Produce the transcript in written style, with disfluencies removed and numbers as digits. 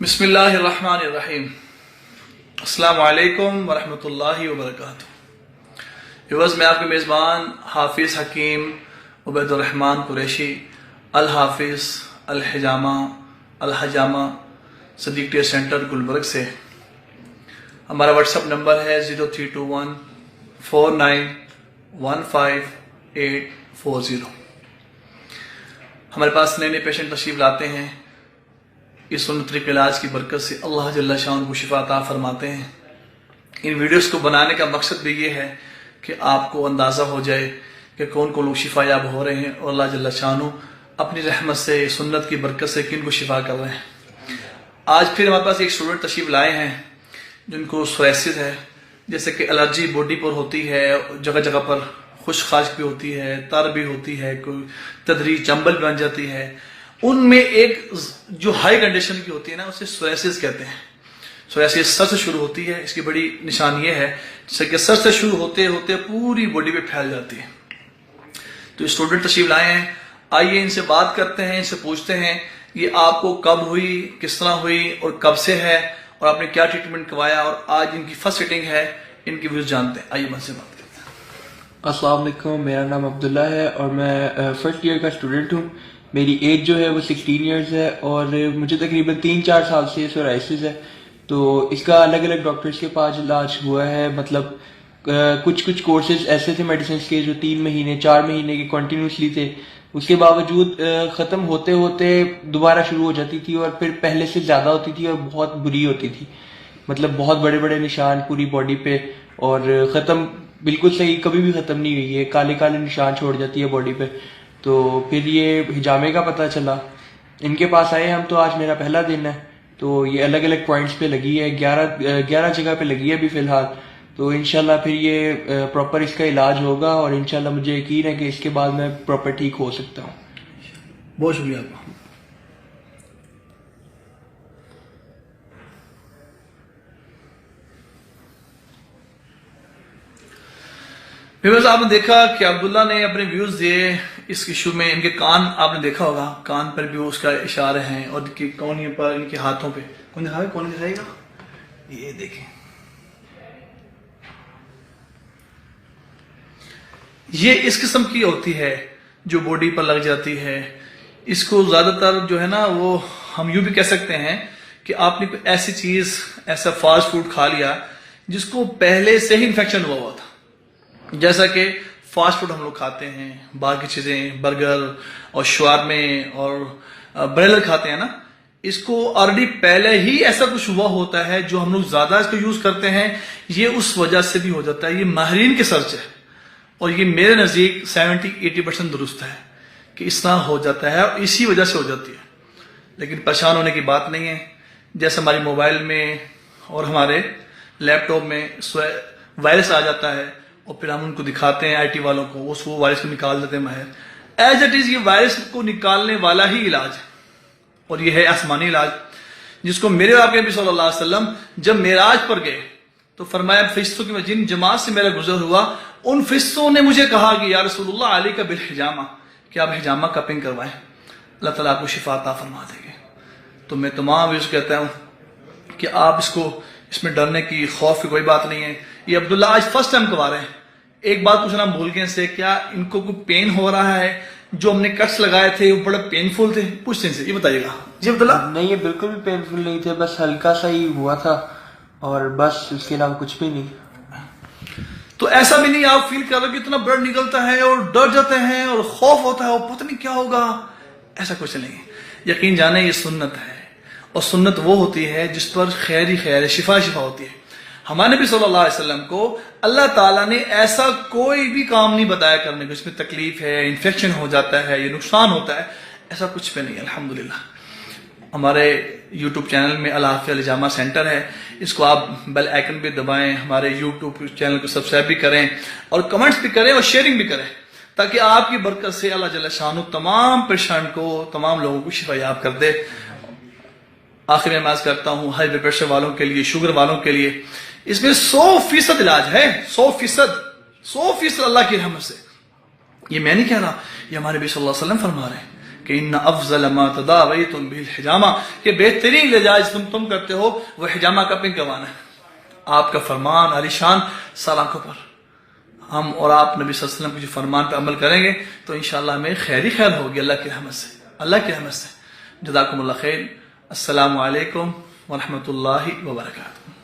بسم اللہ الرحمن الرحیم۔ السلام علیکم ورحمۃ اللہ وبرکاتہ۔ ویورز، میں آپ کے میزبان حافظ حکیم عبید الرحمن قریشی الحافظ الحجامہ صدیق ٹیسٹ سینٹر گلبرگ سے۔ ہمارا واٹس ایپ نمبر ہے 0321491540۔ ہمارے پاس نئے پیشنٹ تشریف لاتے ہیں، اس سنت طریقے علاج کی برکت سے اللہ جل شان کو شفا عطا فرماتے ہیں۔ ان ویڈیوز کو بنانے کا مقصد بھی یہ ہے کہ آپ کو اندازہ ہو جائے کہ کون کون لوگ شفا یاب ہو رہے ہیں اور اللہ جل شان اپنی رحمت سے سنت کی برکت سے کن کو شفا کر رہے ہیں۔ آج پھر ہمارے پاس ایک اسٹوڈنٹ تشریف لائے ہیں جن کو سوریسس ہے، جیسے کہ الرجی باڈی پر ہوتی ہے، جگہ جگہ پر خشک خاشک بھی ہوتی ہے، تر بھی ہوتی ہے، کوئی تدریج چمبل بن جاتی ہے۔ ان میں ایک جو ہائی کنڈیشن کی ہوتی ہے نا، اسے سوریسس کہتے ہیں۔ سوریسس سر سے شروع ہوتی ہے۔ اس کی بڑی نشان یہ ہے کہ سر سے شروع ہوتے ہوتے پوری باڈی پہ پھیل جاتی ہے۔ تو اسٹوڈنٹ تشریف لائے ہیں، آئیے ان سے بات کرتے ہیں، ان سے پوچھتے ہیں یہ آپ کو کب ہوئی، کس طرح ہوئی اور کب سے ہے، اور آپ نے کیا ٹریٹمنٹ کروایا، اور آج ان کی فرسٹ سیٹنگ ہے، ان کی ویوز جانتے ہیں۔ آئیے من سے بات کرتے ہیں۔ السلام علیکم، میرا نام عبداللہ ہے اور میں فرسٹ ایئر کا اسٹوڈنٹ ہوں۔ میری ایج جو ہے وہ 16 ایئرز ہے اور مجھے تقریباً 3-4 سال سے سورائسس ہے۔ تو اس کا الگ الگ ڈاکٹرز کے پاس علاج ہوا ہے، مطلب کچھ کورسز ایسے تھے میڈیسنس کے جو 3 مہینے 4 مہینے کے کنٹینیوسلی تھے، اس کے باوجود ختم ہوتے ہوتے دوبارہ شروع ہو جاتی تھی اور پھر پہلے سے زیادہ ہوتی تھی اور بہت بری ہوتی تھی، مطلب بہت بڑے بڑے نشان پوری باڈی پہ، اور ختم بالکل صحیح کبھی بھی ختم نہیں ہوئی ہے، کالے کالے نشان چھوڑ جاتی ہے باڈی پہ۔ تو پھر یہ حجامے کا پتہ چلا، ان کے پاس آئے ہم، تو آج میرا پہلا دن ہے۔ تو یہ الگ الگ پوائنٹس پہ لگی ہے، 11 جگہ پہ لگی ہے ابھی فی الحال۔ تو انشاءاللہ پھر یہ پراپر اس کا علاج ہوگا اور انشاءاللہ مجھے یقین ہے کہ اس کے بعد میں پراپر ٹھیک ہو سکتا ہوں۔ بہت شکریہ آپ کا۔ ویورز، آپ نے دیکھا کہ عبداللہ نے اپنے ویوز دیے اس ایشو میں۔ ان کے کان آپ نے دیکھا ہوگا، کان پر بھی اس کا اشارے ہیں، اور کونیوں پر، ان کے ہاتھوں پہ کون دکھائے گا، یہ دیکھیں، یہ اس قسم کی ہوتی ہے جو باڈی پر لگ جاتی ہے۔ اس کو زیادہ تر جو ہے نا، وہ ہم یوں بھی کہہ سکتے ہیں کہ آپ نے کوئی ایسی چیز، ایسا فاسٹ فوڈ کھا لیا جس کو پہلے سے ہی انفیکشن ہوا تھا، جیسا کہ فاسٹ فوڈ ہم لوگ کھاتے ہیں، باقی چیزیں برگر اور شوارمے اور بریلر کھاتے ہیں نا، اس کو آلریڈی پہلے ہی ایسا کچھ ہوا ہوتا ہے جو ہم لوگ زیادہ اس کو یوز کرتے ہیں۔ یہ اس وجہ سے بھی ہو جاتا ہے، یہ ماہرین کے سرچ ہے، اور یہ میرے نزدیک 70-80% درست ہے کہ اس طرح ہو جاتا ہے اور اسی وجہ سے ہو جاتی ہے۔ لیکن پریشان ہونے کی بات نہیں ہے، جیسے ہماری موبائل میں اور ہمارے لیپ ٹاپ میں وائرس آ جاتا ہے اور پھر ہم ان کو دکھاتے ہیں آئی ٹی والوں کو، وہ وائرس کو نکال دیتے ہیں ماہر۔ ایز اٹ از یہ وائرس کو نکالنے والا ہی علاج ہے، اور یہ ہے آسمانی علاج، جس کو میرے آپ کے نبی صلی اللہ علیہ وسلم جب معراج پر گئے تو فرمایا فرشتوں کی جن جماعت سے میرا گزر ہوا، ان فرشتوں نے مجھے کہا کہ یا رسول اللہ علیک بالحجامہ، کہ آپ حجامہ کپنگ کروائیں، اللہ تعالیٰ آپ کو شفا عطا فرما دیں گے۔ تو میں تمام اس کہتا ہوں کہ آپ اس میں ڈرنے کی، خوف کی کوئی بات نہیں ہے۔ یہ عبداللہ آج فرسٹ ٹائم کروا رہے ہیں۔ ایک بات پوچھنا بھول گئے ان سے، کیا ان کو کوئی پین ہو رہا ہے؟ جو ہم نے کٹس لگائے تھے وہ بڑے پینفل تھے؟ پوچھتے ہیں سے، یہ بتائیے گا جی عبداللہ۔ نہیں، یہ بالکل بھی پینفل نہیں تھے، بس ہلکا سا ہی ہوا تھا اور بس، اس کے علاوہ کچھ بھی نہیں۔ تو ایسا بھی نہیں آپ فیل کر رہے کہ اتنا بلڈ نکلتا ہے اور ڈر جاتے ہیں اور خوف ہوتا ہے اور پتہ نہیں کیا ہوگا؟ ایسا کچھ نہیں، یقین جانے یہ سنت ہے، اور سنت وہ ہوتی ہے جس پر خیر ہی خیر ہے، شفا شفا ہوتی ہے۔ ہمارے نبی صلی اللہ علیہ وسلم کو اللہ تعالیٰ نے ایسا کوئی بھی کام نہیں بتایا کرنے کو، اس میں تکلیف ہے، انفیکشن ہو جاتا ہے، یہ نقصان ہوتا ہے، ایسا کچھ بھی نہیں، الحمدللہ۔ ہمارے یوٹیوب چینل میں الحافظ الحجامہ سینٹر ہے، اس کو آپ بیل آئیکن پہ دبائیں، ہمارے یوٹیوب چینل کو سبسکرائب بھی کریں اور کمنٹس بھی کریں اور شیئرنگ بھی کریں، تاکہ آپ کی برکت سے اللہ جل شانہ تمام پیشنٹ کو، تمام لوگوں کو شفا یاب کر دے۔ آخر میں عرض کرتا ہوں، ہائی بلڈ پریشر والوں کے لیے، شوگر والوں کے لیے اس میں 100% علاج ہے، 100% اللہ کی رحمت سے۔ یہ میں نہیں کہہ رہا، یہ ہمارے نبی صلی اللہ علیہ وسلم فرما رہے ہیں کہ ان افضل ما تداویتم به الحجامہ، کہ بہترین علاج تم کرتے ہو وہ حجامہ کا پنک کروانا ہے. آپ کا فرمان علی شان سال آنکھوں پر. ہم اور آپ نبی صلی اللہ علیہ وسلم کے جو فرمان پہ عمل کریں گے تو انشاءاللہ ہمیں خیر ہی خیر ہوگی اللہ کی رحمت سے، اللہ کی رحمت سے. جزاکم اللہ خیر. السلام علیکم ورحمۃ اللہ وبرکاتہ.